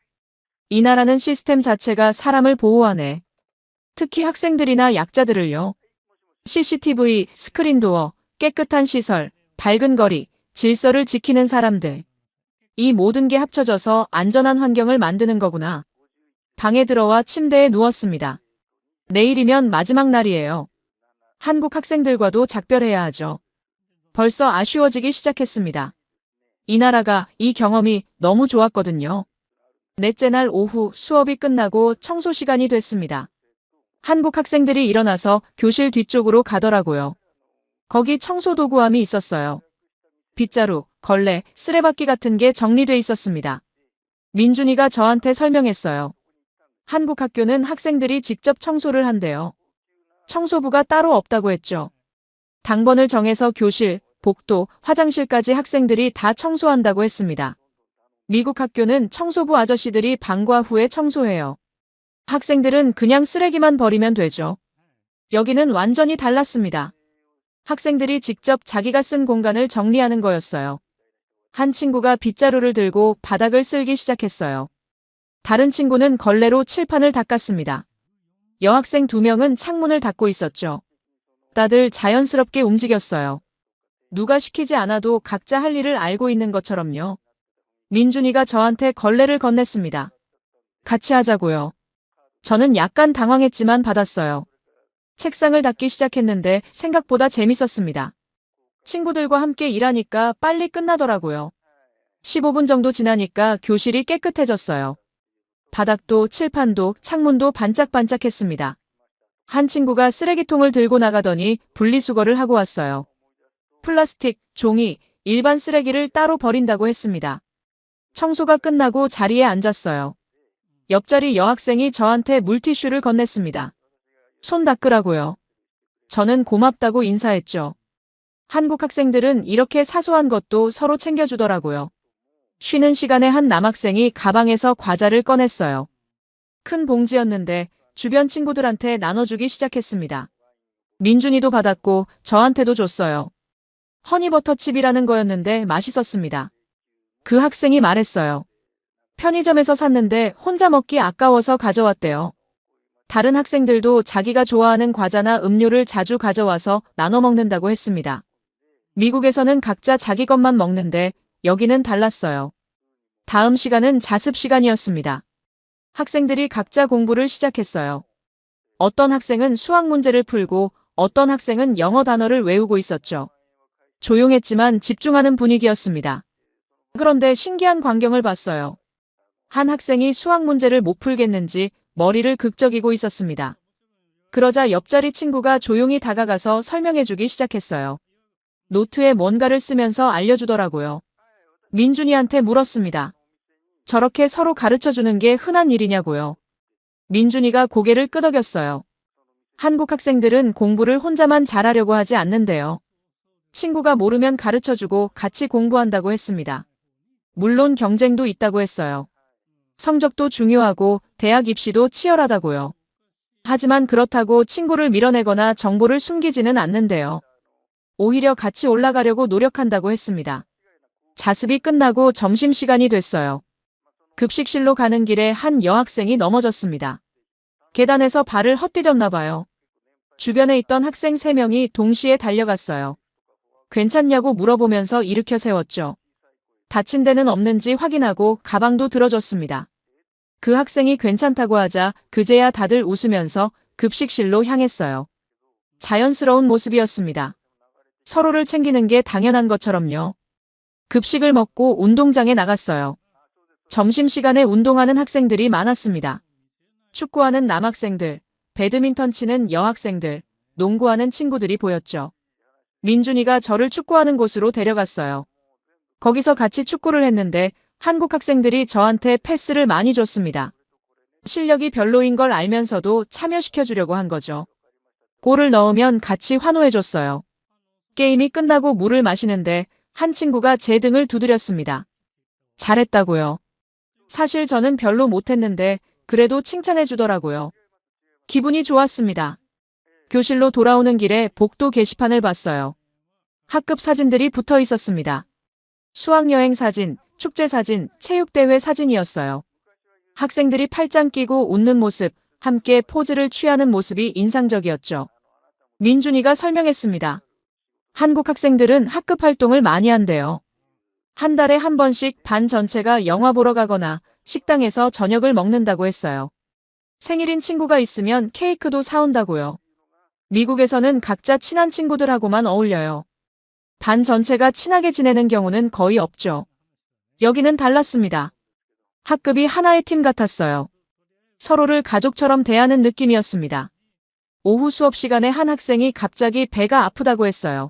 S1: 이 나라는 시스템 자체가 사람을 보호하네. 특히 학생들이나 약자들을요. CCTV, 스크린도어, 깨끗한 시설, 밝은 거리, 질서를 지키는 사람들. 이 모든 게 합쳐져서 안전한 환경을 만드는 거구나. 방에 들어와 침대에 누웠습니다. 내일이면 마지막 날이에요. 한국 학생들과도 작별해야 하죠. 벌써 아쉬워지기 시작했습니다. 이 나라가, 이 경험이 너무 좋았거든요. 넷째 날 오후 수업이 끝나고 청소 시간이 됐습니다. 한국 학생들이 일어나서 교실 뒤쪽으로 가더라고요. 거기 청소 도구함이 있었어요. 빗자루, 걸레, 쓰레받기 같은 게 정리돼 있었습니다. 민준이가 저한테 설명했어요. 한국 학교는 학생들이 직접 청소를 한대요. 청소부가 따로 없다고 했죠. 당번을 정해서 교실, 복도, 화장실까지 학생들이 다 청소한다고 했습니다. 미국 학교는 청소부 아저씨들이 방과 후에 청소해요. 학생들은 그냥 쓰레기만 버리면 되죠. 여기는 완전히 달랐습니다. 학생들이 직접 자기가 쓴 공간을 정리하는 거였어요. 한 친구가 빗자루를 들고 바닥을 쓸기 시작했어요. 다른 친구는 걸레로 칠판을 닦았습니다. 여학생 2명은 창문을 닦고 있었죠. 다들 자연스럽게 움직였어요. 누가 시키지 않아도 각자 할 일을 알고 있는 것처럼요. 민준이가 저한테 걸레를 건넸습니다. 같이 하자고요. 저는 약간 당황했지만 받았어요. 책상을 닦기 시작했는데 생각보다 재밌었습니다. 친구들과 함께 일하니까 빨리 끝나더라고요. 15분 정도 지나니까 교실이 깨끗해졌어요. 바닥도 칠판도 창문도 반짝반짝했습니다. 한 친구가 쓰레기통을 들고 나가더니 분리수거를 하고 왔어요. 플라스틱, 종이, 일반 쓰레기를 따로 버린다고 했습니다. 청소가 끝나고 자리에 앉았어요. 옆자리 여학생이 저한테 물티슈를 건넸습니다. 손 닦으라고요. 저는 고맙다고 인사했죠. 한국 학생들은 이렇게 사소한 것도 서로 챙겨주더라고요. 쉬는 시간에 한 남학생이 가방에서 과자를 꺼냈어요. 큰 봉지였는데 주변 친구들한테 나눠주기 시작했습니다. 민준이도 받았고 저한테도 줬어요. 허니버터칩이라는 거였는데 맛있었습니다. 그 학생이 말했어요. 편의점에서 샀는데 혼자 먹기 아까워서 가져왔대요. 다른 학생들도 자기가 좋아하는 과자나 음료를 자주 가져와서 나눠 먹는다고 했습니다. 미국에서는 각자 자기 것만 먹는데 여기는 달랐어요. 다음 시간은 자습 시간이었습니다. 학생들이 각자 공부를 시작했어요. 어떤 학생은 수학 문제를 풀고 어떤 학생은 영어 단어를 외우고 있었죠. 조용했지만 집중하는 분위기였습니다. 그런데 신기한 광경을 봤어요. 한 학생이 수학 문제를 못 풀겠는지 머리를 극적이고 있었습니다. 그러자 옆자리 친구가 조용히 다가가서 설명해주기 시작했어요. 노트에 뭔가를 쓰면서 알려주더라고요. 민준이한테 물었습니다. 저렇게 서로 가르쳐주는 게 흔한 일이냐고요. 민준이가 고개를 끄덕였어요. 한국 학생들은 공부를 혼자만 잘하려고 하지 않는데요. 친구가 모르면 가르쳐주고 같이 공부한다고 했습니다. 물론 경쟁도 있다고 했어요. 성적도 중요하고 대학 입시도 치열하다고요. 하지만 그렇다고 친구를 밀어내거나 정보를 숨기지는 않는데요. 오히려 같이 올라가려고 노력한다고 했습니다. 자습이 끝나고 점심시간이 됐어요. 급식실로 가는 길에 한 여학생이 넘어졌습니다. 계단에서 발을 헛디뎠나 봐요. 주변에 있던 학생 3명이 동시에 달려갔어요. 괜찮냐고 물어보면서 일으켜 세웠죠. 다친 데는 없는지 확인하고 가방도 들어줬습니다. 그 학생이 괜찮다고 하자 그제야 다들 웃으면서 급식실로 향했어요. 자연스러운 모습이었습니다. 서로를 챙기는 게 당연한 것처럼요. 급식을 먹고 운동장에 나갔어요. 점심시간에 운동하는 학생들이 많았습니다. 축구하는 남학생들, 배드민턴 치는 여학생들, 농구하는 친구들이 보였죠. 민준이가 저를 축구하는 곳으로 데려갔어요. 거기서 같이 축구를 했는데 한국 학생들이 저한테 패스를 많이 줬습니다. 실력이 별로인 걸 알면서도 참여시켜주려고 한 거죠. 골을 넣으면 같이 환호해줬어요. 게임이 끝나고 물을 마시는데 한 친구가 제 등을 두드렸습니다. 잘했다고요. 사실 저는 별로 못했는데 그래도 칭찬해주더라고요. 기분이 좋았습니다. 교실로 돌아오는 길에 복도 게시판을 봤어요. 학급 사진들이 붙어 있었습니다. 수학여행 사진, 축제 사진, 체육대회 사진이었어요. 학생들이 팔짱 끼고 웃는 모습, 함께 포즈를 취하는 모습이 인상적이었죠. 민준이가 설명했습니다. 한국 학생들은 학급 활동을 많이 한대요. 한 달에 한 번씩 반 전체가 영화 보러 가거나 식당에서 저녁을 먹는다고 했어요. 생일인 친구가 있으면 케이크도 사온다고요. 미국에서는 각자 친한 친구들하고만 어울려요. 반 전체가 친하게 지내는 경우는 거의 없죠. 여기는 달랐습니다. 학급이 하나의 팀 같았어요. 서로를 가족처럼 대하는 느낌이었습니다. 오후 수업 시간에 한 학생이 갑자기 배가 아프다고 했어요.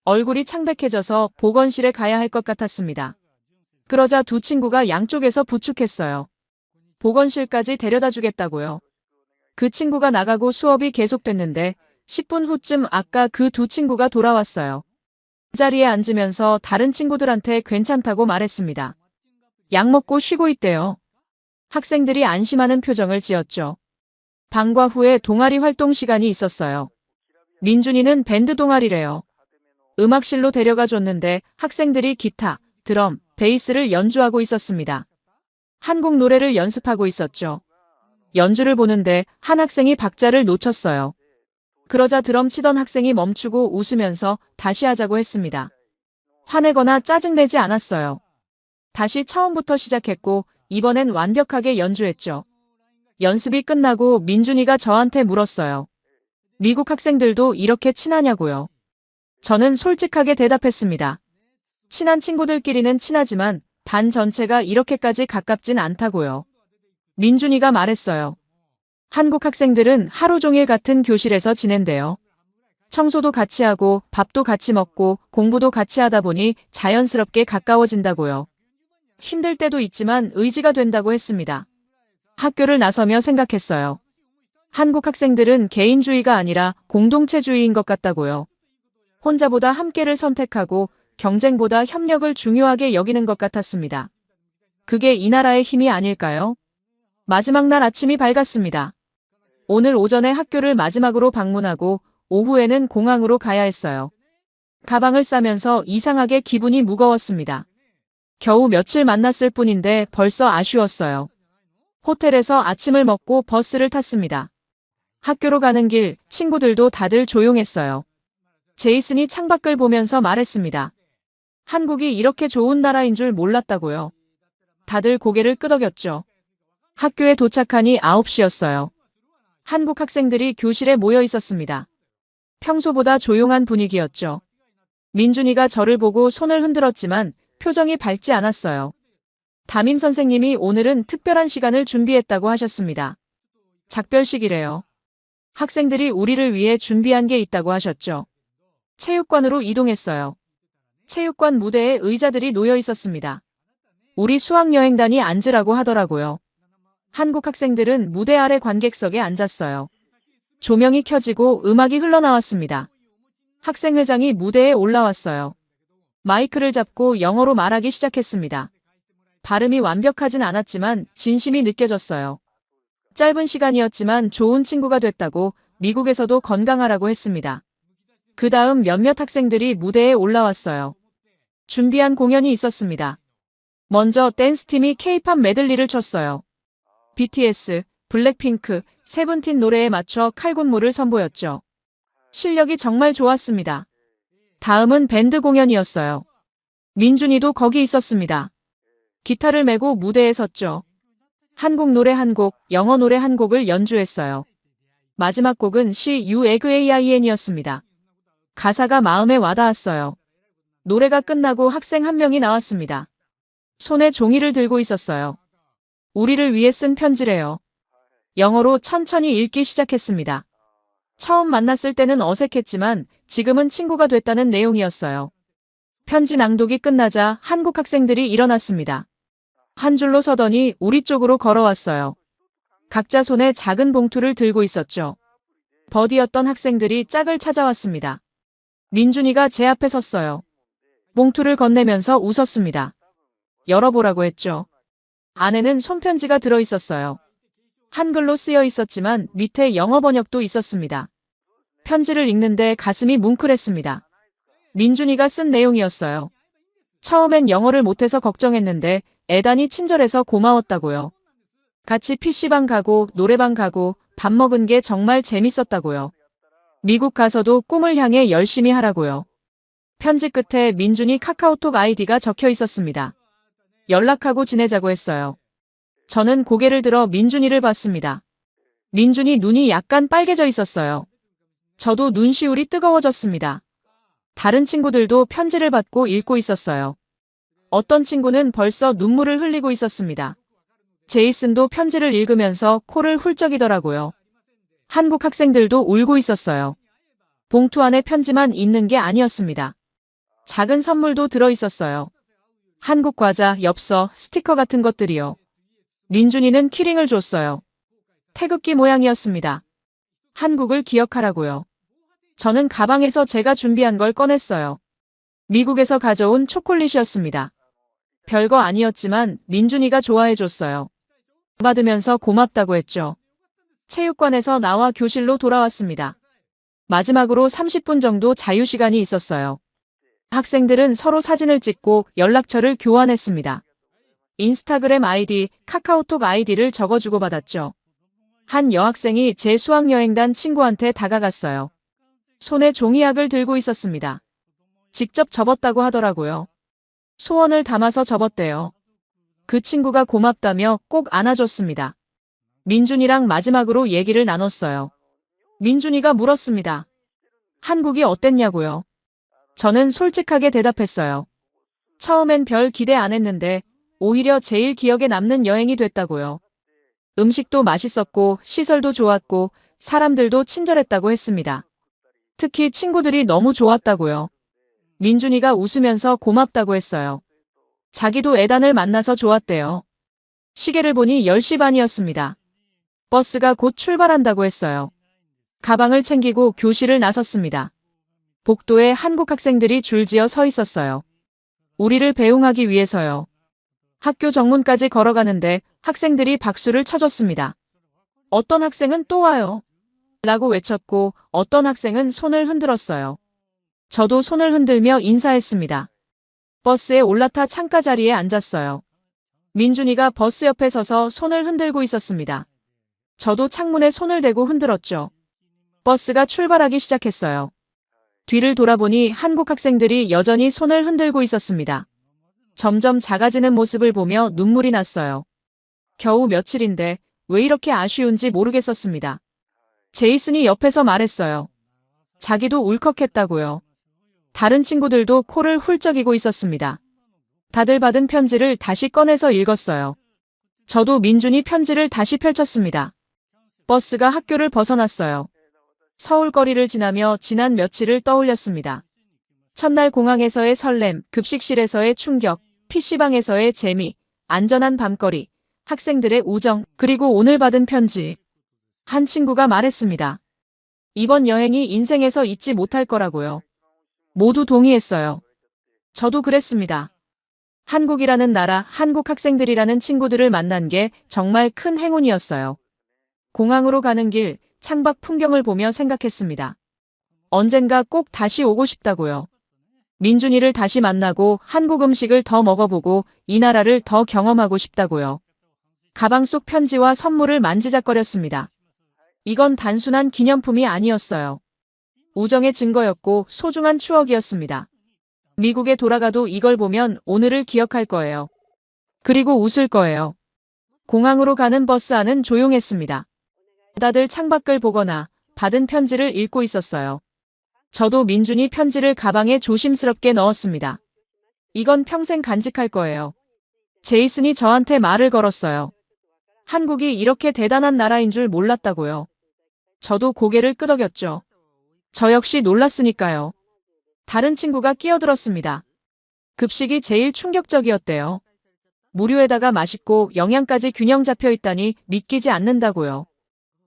S1: 얼굴이 창백해져서 보건실에 가야 할 것 같았습니다. 그러자 두 친구가 양쪽에서 부축했어요. 보건실까지 데려다 주겠다고요. 그 친구가 나가고 수업이 계속됐는데 10분 후쯤 아까 그 두 친구가 돌아왔어요. 그 자리에 앉으면서 다른 친구들한테 괜찮다고 말했습니다. 약 먹고 쉬고 있대요. 학생들이 안심하는 표정을 지었죠. 방과 후에 동아리 활동 시간이 있었어요. 민준이는 밴드 동아리래요. 음악실로 데려가 줬는데 학생들이 기타, 드럼, 베이스를 연주하고 있었습니다. 한국 노래를 연습하고 있었죠. 연주를 보는데 한 학생이 박자를 놓쳤어요. 그러자 드럼 치던 학생이 멈추고 웃으면서 다시 하자고 했습니다. 화내거나 짜증내지 않았어요. 다시 처음부터 시작했고 이번엔 완벽하게 연주했죠. 연습이 끝나고 민준이가 저한테 물었어요. 미국 학생들도 이렇게 친하냐고요. 저는 솔직하게 대답했습니다. 친한 친구들끼리는 친하지만 반 전체가 이렇게까지 가깝진 않다고요. 민준이가 말했어요. 한국 학생들은 하루 종일 같은 교실에서 지낸대요. 청소도 같이 하고 밥도 같이 먹고 공부도 같이 하다 보니 자연스럽게 가까워진다고요. 힘들 때도 있지만 의지가 된다고 했습니다. 학교를 나서며 생각했어요. 한국 학생들은 개인주의가 아니라 공동체주의인 것 같다고요. 혼자보다 함께를 선택하고 경쟁보다 협력을 중요하게 여기는 것 같았습니다. 그게 이 나라의 힘이 아닐까요? 마지막 날 아침이 밝았습니다. 오늘 오전에 학교를 마지막으로 방문하고 오후에는 공항으로 가야 했어요. 가방을 싸면서 이상하게 기분이 무거웠습니다. 겨우 며칠 만났을 뿐인데 벌써 아쉬웠어요. 호텔에서 아침을 먹고 버스를 탔습니다. 학교로 가는 길 친구들도 다들 조용했어요. 제이슨이 창밖을 보면서 말했습니다. 한국이 이렇게 좋은 나라인 줄 몰랐다고요. 다들 고개를 끄덕였죠. 학교에 도착하니 9시였어요. 한국 학생들이 교실에 모여 있었습니다. 평소보다 조용한 분위기였죠. 민준이가 저를 보고 손을 흔들었지만 표정이 밝지 않았어요. 담임 선생님이 오늘은 특별한 시간을 준비했다고 하셨습니다. 작별식이래요. 학생들이 우리를 위해 준비한 게 있다고 하셨죠. 체육관으로 이동했어요. 체육관 무대에 의자들이 놓여 있었습니다. 우리 수학여행단이 앉으라고 하더라고요. 한국 학생들은 무대 아래 관객석에 앉았어요. 조명이 켜지고 음악이 흘러나왔습니다. 학생회장이 무대에 올라왔어요. 마이크를 잡고 영어로 말하기 시작했습니다. 발음이 완벽하진 않았지만 진심이 느껴졌어요. 짧은 시간이었지만 좋은 친구가 됐다고 미국에서도 건강하라고 했습니다. 그 다음 몇몇 학생들이 무대에 올라왔어요. 준비한 공연이 있었습니다. 먼저 댄스팀이 K-팝 메들리를 췄어요. BTS, 블랙핑크, 세븐틴 노래에 맞춰 칼군무를 선보였죠. 실력이 정말 좋았습니다. 다음은 밴드 공연이었어요. 민준이도 거기 있었습니다. 기타를 메고 무대에 섰죠. 한국 노래 한 곡, 영어 노래 한 곡을 연주했어요. 마지막 곡은 See You Again이었습니다. 가사가 마음에 와닿았어요. 노래가 끝나고 학생 한 명이 나왔습니다. 손에 종이를 들고 있었어요. 우리를 위해 쓴 편지래요. 영어로 천천히 읽기 시작했습니다. 처음 만났을 때는 어색했지만 지금은 친구가 됐다는 내용이었어요. 편지 낭독이 끝나자 한국 학생들이 일어났습니다. 한 줄로 서더니 우리 쪽으로 걸어왔어요. 각자 손에 작은 봉투를 들고 있었죠. 버디였던 학생들이 짝을 찾아왔습니다. 민준이가 제 앞에 섰어요. 봉투를 건네면서 웃었습니다. 열어보라고 했죠. 안에는 손편지가 들어있었어요. 한글로 쓰여 있었지만 밑에 영어 번역도 있었습니다. 편지를 읽는데 가슴이 뭉클했습니다. 민준이가 쓴 내용이었어요. 처음엔 영어를 못해서 걱정했는데 애단이 친절해서 고마웠다고요. 같이 PC방 가고 노래방 가고 밥 먹은 게 정말 재밌었다고요. 미국 가서도 꿈을 향해 열심히 하라고요. 편지 끝에 민준이 카카오톡 아이디가 적혀 있었습니다. 연락하고 지내자고 했어요. 저는 고개를 들어 민준이를 봤습니다. 민준이 눈이 약간 빨개져 있었어요. 저도 눈시울이 뜨거워졌습니다. 다른 친구들도 편지를 받고 읽고 있었어요. 어떤 친구는 벌써 눈물을 흘리고 있었습니다. 제이슨도 편지를 읽으면서 코를 훌쩍이더라고요. 한국 학생들도 울고 있었어요. 봉투 안에 편지만 있는 게 아니었습니다. 작은 선물도 들어 있었어요. 한국 과자, 엽서, 스티커 같은 것들이요. 민준이는 키링을 줬어요. 태극기 모양이었습니다. 한국을 기억하라고요. 저는 가방에서 제가 준비한 걸 꺼냈어요. 미국에서 가져온 초콜릿이었습니다. 별거 아니었지만 민준이가 좋아해줬어요. 받으면서 고맙다고 했죠. 체육관에서 나와 교실로 돌아왔습니다. 마지막으로 30분 정도 자유시간이 있었어요. 학생들은 서로 사진을 찍고 연락처를 교환했습니다. 인스타그램 아이디, 카카오톡 아이디를 적어주고 받았죠. 한 여학생이 제 수학여행단 친구한테 다가갔어요. 손에 종이약을 들고 있었습니다. 직접 접었다고 하더라고요. 소원을 담아서 접었대요. 그 친구가 고맙다며 꼭 안아줬습니다. 민준이랑 마지막으로 얘기를 나눴어요. 민준이가 물었습니다. 한국이 어땠냐고요? 저는 솔직하게 대답했어요. 처음엔 별 기대 안 했는데 오히려 제일 기억에 남는 여행이 됐다고요. 음식도 맛있었고 시설도 좋았고 사람들도 친절했다고 했습니다. 특히 친구들이 너무 좋았다고요. 민준이가 웃으면서 고맙다고 했어요. 자기도 애단을 만나서 좋았대요. 시계를 보니 10시 반이었습니다. 버스가 곧 출발한다고 했어요. 가방을 챙기고 교실을 나섰습니다. 복도에 한국 학생들이 줄지어 서 있었어요. 우리를 배웅하기 위해서요. 학교 정문까지 걸어가는데 학생들이 박수를 쳐줬습니다. 어떤 학생은 또 와요. 라고 외쳤고 어떤 학생은 손을 흔들었어요. 저도 손을 흔들며 인사했습니다. 버스에 올라타 창가 자리에 앉았어요. 민준이가 버스 옆에 서서 손을 흔들고 있었습니다. 저도 창문에 손을 대고 흔들었죠. 버스가 출발하기 시작했어요. 뒤를 돌아보니 한국 학생들이 여전히 손을 흔들고 있었습니다. 점점 작아지는 모습을 보며 눈물이 났어요. 겨우 며칠인데 왜 이렇게 아쉬운지 모르겠었습니다. 제이슨이 옆에서 말했어요. 자기도 울컥했다고요. 다른 친구들도 코를 훌쩍이고 있었습니다. 다들 받은 편지를 다시 꺼내서 읽었어요. 저도 민준이 편지를 다시 펼쳤습니다. 버스가 학교를 벗어났어요. 서울 거리를 지나며 지난 며칠을 떠올렸습니다. 첫날 공항에서의 설렘, 급식실에서의 충격, PC방에서의 재미, 안전한 밤거리, 학생들의 우정, 그리고 오늘 받은 편지. 한 친구가 말했습니다. 이번 여행이 인생에서 잊지 못할 거라고요. 모두 동의했어요. 저도 그랬습니다. 한국이라는 나라, 한국 학생들이라는 친구들을 만난 게 정말 큰 행운이었어요. 공항으로 가는 길, 창밖 풍경을 보며 생각했습니다. 언젠가 꼭 다시 오고 싶다고요. 민준이를 다시 만나고 한국 음식을 더 먹어보고 이 나라를 더 경험하고 싶다고요. 가방 속 편지와 선물을 만지작거렸습니다. 이건 단순한 기념품이 아니었어요. 우정의 증거였고 소중한 추억이었습니다. 미국에 돌아가도 이걸 보면 오늘을 기억할 거예요. 그리고 웃을 거예요. 공항으로 가는 버스 안은 조용했습니다. 다들 창밖을 보거나 받은 편지를 읽고 있었어요. 저도 민준이 편지를 가방에 조심스럽게 넣었습니다. 이건 평생 간직할 거예요. 제이슨이 저한테 말을 걸었어요. 한국이 이렇게 대단한 나라인 줄 몰랐다고요. 저도 고개를 끄덕였죠. 저 역시 놀랐으니까요. 다른 친구가 끼어들었습니다. 급식이 제일 충격적이었대요. 무료에다가 맛있고 영양까지 균형 잡혀 있다니 믿기지 않는다고요.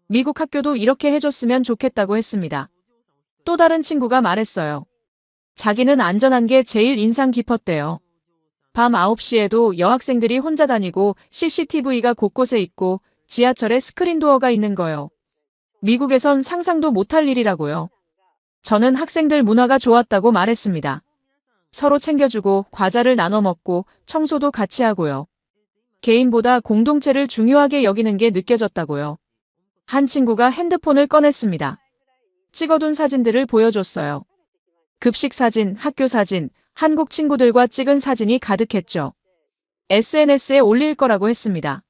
S1: 미국 학교도 이렇게 해줬으면 좋겠다고 했습니다. 또 다른 친구가 말했어요. 자기는 안전한 게 제일 인상 깊었대요. 밤 9시에도 여학생들이 혼자 다니고 CCTV가 곳곳에 있고 지하철에 스크린도어가 있는 거요. 미국에선 상상도 못할 일이라고요. 저는 학생들 문화가 좋았다고 말했습니다. 서로 챙겨주고 과자를 나눠 먹고 청소도 같이 하고요. 개인보다 공동체를 중요하게 여기는 게 느껴졌다고요. 한 친구가 핸드폰을 꺼냈습니다. 찍어둔 사진들을 보여줬어요. 급식 사진, 학교 사진, 한국 친구들과 찍은 사진이 가득했죠. SNS에 올릴 거라고 했습니다.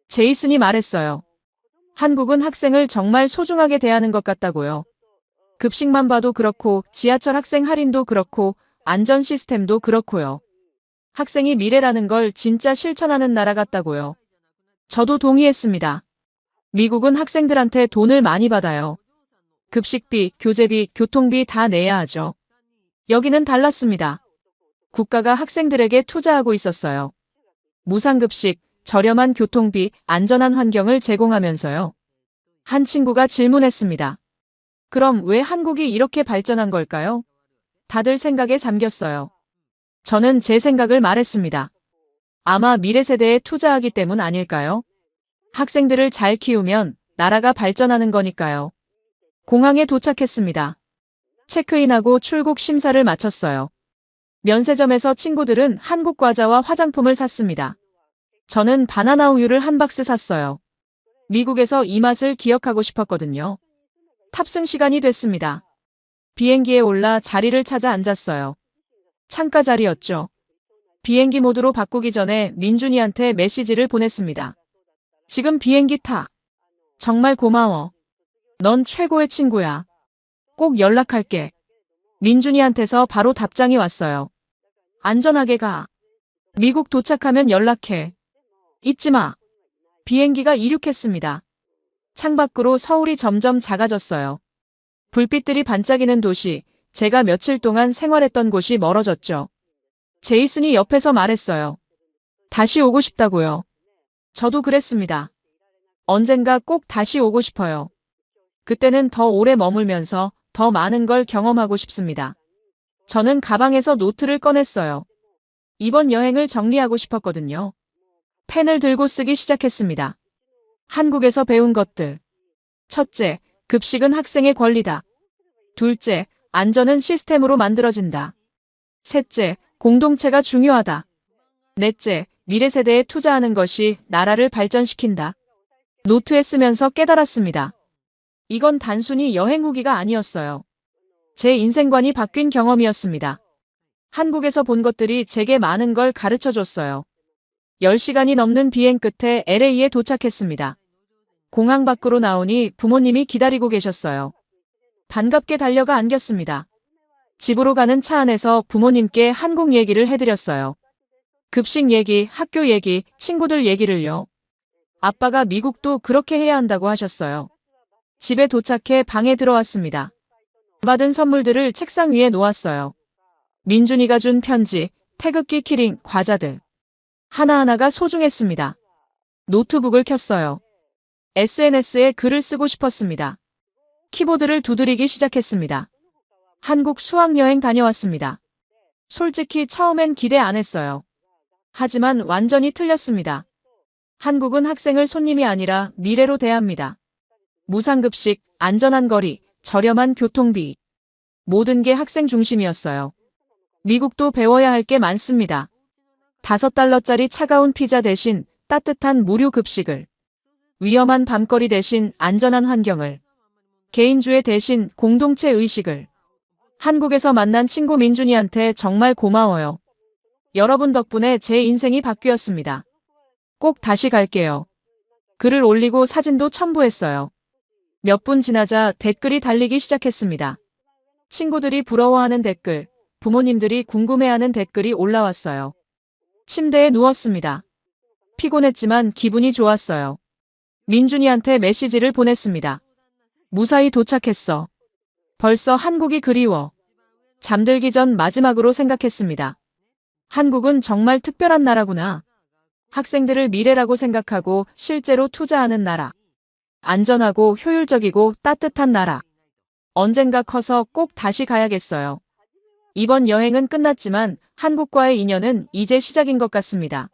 S1: 제이슨이 말했어요. 한국은 학생을 정말 소중하게 대하는 것 같다고요. 급식만 봐도 그렇고 지하철 학생 할인도 그렇고 안전 시스템도 그렇고요. 학생이 미래라는 걸 진짜 실천하는 나라 같다고요. 저도 동의했습니다. 미국은 학생들한테 돈을 많이 받아요. 급식비, 교재비, 교통비 다 내야 하죠. 여기는 달랐습니다. 국가가 학생들에게 투자하고 있었어요. 무상급식, 저렴한 교통비, 안전한 환경을 제공하면서요. 한 친구가 질문했습니다. 그럼 왜 한국이 이렇게 발전한 걸까요? 다들 생각에 잠겼어요. 저는 제 생각을 말했습니다. 아마 미래 세대에 투자하기 때문 아닐까요? 학생들을 잘 키우면 나라가 발전하는 거니까요. 공항에 도착했습니다. 체크인하고 출국 심사를 마쳤어요. 면세점에서 친구들은 한국 과자와 화장품을 샀습니다. 저는 바나나 우유를 한 박스 샀어요. 미국에서 이 맛을 기억하고 싶었거든요. 탑승 시간이 됐습니다. 비행기에 올라 자리를 찾아 앉았어요. 창가 자리였죠. 비행기 모드로 바꾸기 전에 민준이한테 메시지를 보냈습니다. 지금 비행기 타. 정말 고마워. 넌 최고의 친구야. 꼭 연락할게. 민준이한테서 바로 답장이 왔어요. 안전하게 가. 미국 도착하면 연락해. 잊지 마. 비행기가 이륙했습니다. 창밖으로 서울이 점점 작아졌어요. 불빛들이 반짝이는 도시, 제가 며칠 동안 생활했던 곳이 멀어졌죠. 제이슨이 옆에서 말했어요. 다시 오고 싶다고요. 저도 그랬습니다. 언젠가 꼭 다시 오고 싶어요. 그때는 더 오래 머물면서 더 많은 걸 경험하고 싶습니다. 저는 가방에서 노트를 꺼냈어요. 이번 여행을 정리하고 싶었거든요. 펜을 들고 쓰기 시작했습니다. 한국에서 배운 것들. 첫째, 급식은 학생의 권리다. 둘째, 안전은 시스템으로 만들어진다. 셋째, 공동체가 중요하다. 넷째, 미래 세대에 투자하는 것이 나라를 발전시킨다. 노트에 쓰면서 깨달았습니다. 이건 단순히 여행 후기가 아니었어요. 제 인생관이 바뀐 경험이었습니다. 한국에서 본 것들이 제게 많은 걸 가르쳐 줬어요. 10시간이 넘는 비행 끝에 LA에 도착했습니다. 공항 밖으로 나오니 부모님이 기다리고 계셨어요. 반갑게 달려가 안겼습니다. 집으로 가는 차 안에서 부모님께 한국 얘기를 해드렸어요. 급식 얘기, 학교 얘기, 친구들 얘기를요. 아빠가 미국도 그렇게 해야 한다고 하셨어요. 집에 도착해 방에 들어왔습니다. 받은 선물들을 책상 위에 놓았어요. 민준이가 준 편지, 태극기 키링, 과자들. 하나하나가 소중했습니다. 노트북을 켰어요. SNS에 글을 쓰고 싶었습니다. 키보드를 두드리기 시작했습니다. 한국 수학여행 다녀왔습니다. 솔직히 처음엔 기대 안 했어요. 하지만 완전히 틀렸습니다. 한국은 학생을 손님이 아니라 미래로 대합니다. 무상급식, 안전한 거리, 저렴한 교통비. 모든 게 학생 중심이었어요. 미국도 배워야 할 게 많습니다. $5짜리 차가운 피자 대신 따뜻한 무료 급식을. 위험한 밤거리 대신 안전한 환경을. 개인주의 대신 공동체 의식을. 한국에서 만난 친구 민준이한테 정말 고마워요. 여러분 덕분에 제 인생이 바뀌었습니다. 꼭 다시 갈게요. 글을 올리고 사진도 첨부했어요. 몇 분 지나자 댓글이 달리기 시작했습니다. 친구들이 부러워하는 댓글, 부모님들이 궁금해하는 댓글이 올라왔어요. 침대에 누웠습니다. 피곤했지만 기분이 좋았어요. 민준이한테 메시지를 보냈습니다. 무사히 도착했어. 벌써 한국이 그리워. 잠들기 전 마지막으로 생각했습니다. 한국은 정말 특별한 나라구나. 학생들을 미래라고 생각하고 실제로 투자하는 나라. 안전하고 효율적이고 따뜻한 나라. 언젠가 커서 꼭 다시 가야겠어요. 이번 여행은 끝났지만 한국과의 인연은 이제 시작인 것 같습니다.